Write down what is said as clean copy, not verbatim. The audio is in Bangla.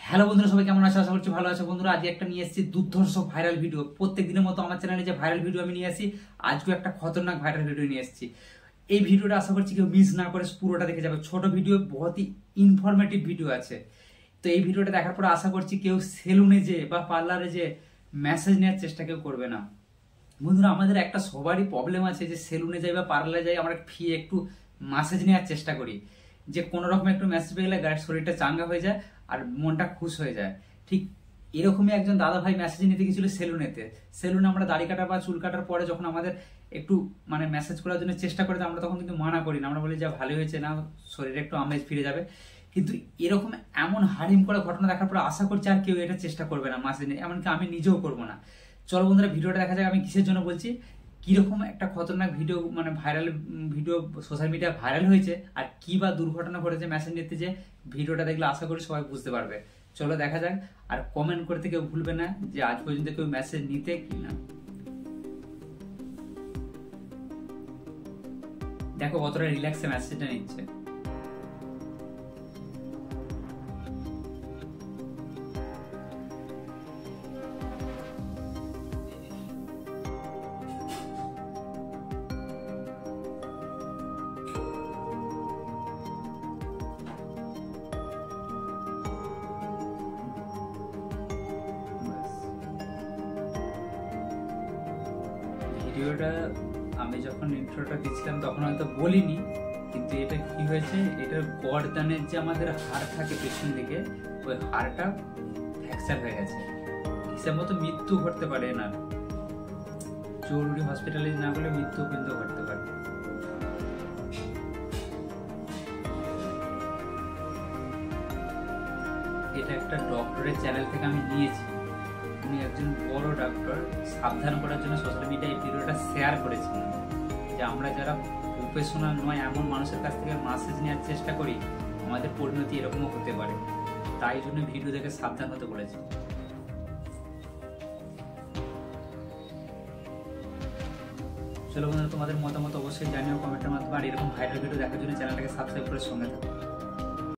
হ্যালো বন্ধুরা, সবাই কেমন আছো? আশা করছি ভালো আছো। বন্ধুরা, আজকে একটা নিয়ে এসেছি দুর্ধর্ষ ভাইরাল ভিডিও। প্রত্যেক দিনের মতো আমার চ্যানেলে যে ভাইরাল ভিডিও আমি নিয়ে আসি, আজকেও একটা খতরনাক ভাইরাল ভিডিও নিয়ে এসেছি। এই ভিডিওটা আশা করছি কেউ মিস না করে পুরোটা দেখে যাবে। ছোট ভিডিও, বহুতই ইনফরমেটিভ ভিডিও আছে। তো এই ভিডিওটা দেখার পর আশা করছি কেউ সেলুনে যে বা পার্লারে যে মেসেজ নেওয়ার চেষ্টা কেউ করবে না। বন্ধুরা, আমাদের একটা সবারই প্রবলেম আছে যে সেলুনে যাই বা পার্লারে যাই, আমরা ফি একটু ম্যাসেজ নেওয়ার চেষ্টা করি, যে কোনো রকম একটু মেসেজ পেয়ে গেলে গায়ের শরীরটা চাঙ্গা হয়ে যায় আর মনটা খুশ হয়ে যায়। ঠিক এরকমই একজন দাদা ভাই মেসেজ নিতে গেছিল সেলুনেতে। সেলুনে আমরা দাড়ি কাটা বা চুল কাটার পরে যখন আমাদের একটু মেসেজ করার জন্য চেষ্টা করে, আমরা তখন কিন্তু মানা করি না, আমরা বলি যা ভালো হয়েছে, না শরীরে একটু আমেজ ফিরে যাবে। কিন্তু এরকম এমন হারিম করে ঘটনা দেখার পর আশা করছি আর কেউ এটা চেষ্টা করবে না মেসেজ নিয়ে, এমনকি আমি নিজেও করবো না। চলো বন্ধুরা, ভিডিওটা দেখা যাক আমি কিসের জন্য বলছি, কিরকম একটা খতরনাক video viral video social media viral হয়েছে, আর কি বা দুর্ঘটনা ঘটেছে মেসেজ নিতে। যে ভিডিওটা দেখলে আশা করি সবাই বুঝতে পারবে। চলো দেখা যাক। আর কমেন্ট করতে কেউ ভুলবে না যে আজ পর্যন্ত কেউ মেসেজ নিতে কি না। দেখো কতটা রিল্যাক্সে মেসেজটা নিচ্ছে। ভিডিওটা আমি যখন ইন্ট্রোটা দিচ্ছিলাম তখন হয়তো বলিনি, কিন্তু এটা কি হয়েছে, এটার গর্দানের যে আমাদের হাড় থাকে পেছন দিকে, ওই হাড়টা ফ্র্যাকচার হয়ে গেছে। হিসাব মতো মৃত্যু ঘটতে পারে না, জরুরি হসপিটালে না গেলে মৃত্যু কিন্তু ঘটতে পারে। এটা একটা ডক্টরের চ্যানেল থেকে আমি নিয়েছি। উনি একজন বড় ডক্টর, সাবধান করার জন্য সোশ্যাল মিডিয়ায় এই ভিডিওটা শেয়ার করেছেন যে আমরা যারা প্রফেশনাল নয় এমন মানুষের কাছ থেকে মেসেজ নেওয়ার চেষ্টা করি, আমাদের পরিণতি এরকমও হতে পারে। তাই জন্য ভিডিও দেখে সাবধান হতে বলেছে। চলো বন্ধুরা, তোমাদের মতামত অবশ্যই জানিও কমেন্টের মাধ্যমে। আর এরকম ভাইরাল ভিডিও দেখার জন্য চ্যানেলটাকে সাবস্ক্রাইব করে সঙ্গে থাকো।